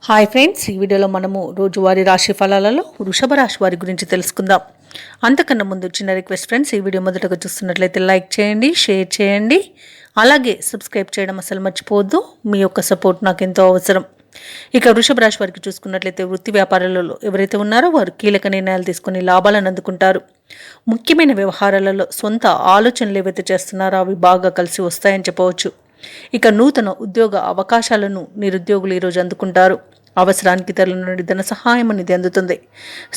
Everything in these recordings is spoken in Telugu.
హాయ్ ఫ్రెండ్స్, ఈ వీడియోలో మనము రోజువారీ రాశి ఫలాలలో వృషభ రాశి వారి గురించి తెలుసుకుందాం. అంతకన్నా ముందు చిన్న రిక్వెస్ట్ ఫ్రెండ్స్, ఈ వీడియో మొదటగా చూస్తున్నట్లయితే లైక్ చేయండి, షేర్ చేయండి, అలాగే సబ్స్క్రైబ్ చేయడం అసలు మర్చిపోవద్దు. మీ యొక్క సపోర్ట్ నాకు ఎంతో అవసరం. ఇక వృషభ రాశి వారికి చూసుకున్నట్లయితే వృత్తి వ్యాపారాలలో ఎవరైతే ఉన్నారో వారు కీలక నిర్ణయాలు తీసుకుని లాభాలను అందుకుంటారు. ముఖ్యమైన వ్యవహారాలలో సొంత ఆలోచనలు ఏవైతే చేస్తున్నారో అవి బాగా కలిసి వస్తాయని చెప్పవచ్చు. ఇక నూతన ఉద్యోగ అవకాశాలను నిరుద్యోగులు ఈరోజు అందుకుంటారు. అవసరానికి ఇతరుల నుండి ధన సహాయం అనేది అందుతుంది.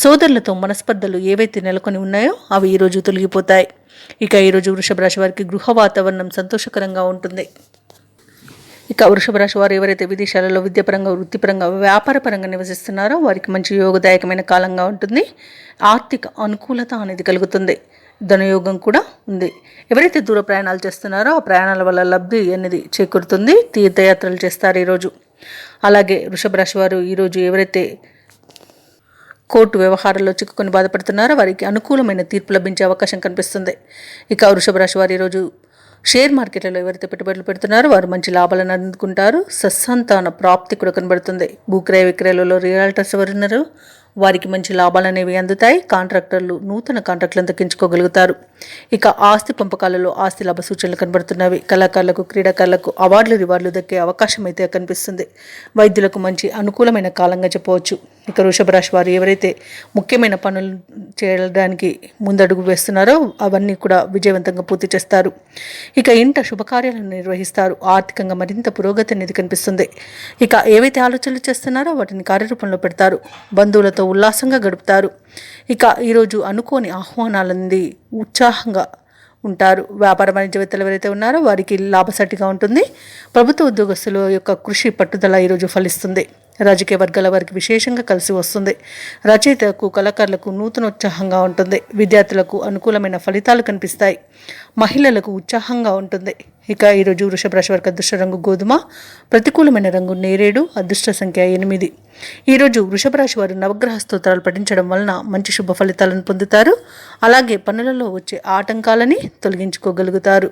సోదరులతో మనస్పర్ధలు ఏవైతే నెలకొని ఉన్నాయో అవి ఈరోజు తొలగిపోతాయి. ఇక ఈరోజు వృషభ రాశి వారికి గృహ వాతావరణం సంతోషకరంగా ఉంటుంది. ఇక వృషభ రాశి వారు ఎవరైతే విదేశాలలో విద్యాపరంగా, వృత్తిపరంగా, వ్యాపారపరంగా నివసిస్తున్నారో వారికి మంచి యోగదాయకమైన కాలంగా ఉంటుంది. ఆర్థిక అనుకూలత అనేది కలుగుతుంది. ధనయోగం కూడా ఉంది. ఎవరైతే దూర ప్రయాణాలు చేస్తున్నారో ఆ ప్రయాణాల వల్ల లబ్ధి అనేది చేకూరుతుంది. తీర్థయాత్రలు చేస్తారు ఈరోజు. అలాగే వృషభ రాశి వారు ఈరోజు ఎవరైతే కోర్టు వ్యవహారాల్లో చిక్కుకొని బాధపడుతున్నారో వారికి అనుకూలమైన తీర్పు లభించే అవకాశం కనిపిస్తుంది. ఇక వృషభ రాశి వారు ఈరోజు షేర్ మార్కెట్లలో ఎవరైతే పెట్టుబడులు పెడుతున్నారో వారు మంచి లాభాలను అందుకుంటారు. సత్సంతాన ప్రాప్తి కూడా కనబడుతుంది. భూక్రయ విక్రయాలలో రియాల్టర్స్ ఎవరున్నారో వారికి మంచి లాభాలు అనేవి అందుతాయి. కాంట్రాక్టర్లు నూతన కాంట్రాక్టులను దక్కించుకోగలుగుతారు. ఇక ఆస్తి పంపకాలలో ఆస్తి లాభ సూచనలు కనబడుతున్నవి. కళాకారులకు, క్రీడాకారులకు అవార్డులు, రివార్డులు దక్కే అవకాశం అయితే కనిపిస్తుంది. వైద్యులకు మంచి అనుకూలమైన కాలంగా చెప్పవచ్చు. ఇక వృషభ రాశి వారు ఎవరైతే ముఖ్యమైన పనులు చేయడానికి ముందడుగు వేస్తున్నారో అవన్నీ కూడా విజయవంతంగా పూర్తి చేస్తారు. ఇక ఇంట శుభకార్యాలను నిర్వహిస్తారు. ఆర్థికంగా మరింత పురోగతి అనేది కనిపిస్తుంది. ఇక ఏవైతే ఆలోచనలు చేస్తున్నారో వాటిని కార్యరూపంలో పెడతారు. బంధువులతో ఉల్లాసంగా గడుపుతారు. ఇక ఈరోజు అనుకోని ఆహ్వానాలంది ఉత్సాహంగా ఉంటారు. వ్యాపార వాణిజ్యవేత్తలు ఎవరైతే ఉన్నారో వారికి లాభసాటిగా ఉంటుంది. ప్రభుత్వ ఉద్యోగస్తుల యొక్క కృషి పట్టుదల ఈరోజు ఫలిస్తుంది. రాజకీయ వర్గాల వారికి విశేషంగా కలిసి వస్తుంది. రచయితలకు, కళాకారులకు నూతనోత్సాహంగా ఉంటుంది. విద్యార్థులకు అనుకూలమైన ఫలితాలు కనిపిస్తాయి. మహిళలకు ఉత్సాహంగా ఉంటుంది. ఇక ఈరోజు వృషభ రాశి వారికి అదృష్ట రంగు గోధుమ, ప్రతికూలమైన రంగు నేరేడు, అదృష్ట సంఖ్య 8. ఈరోజు వృషభ రాశి వారు నవగ్రహ స్తోత్రాలు పఠించడం వలన మంచి శుభ ఫలితాలను పొందుతారు. అలాగే పనులలో వచ్చే ఆటంకాలని తొలగించుకోగలుగుతారు.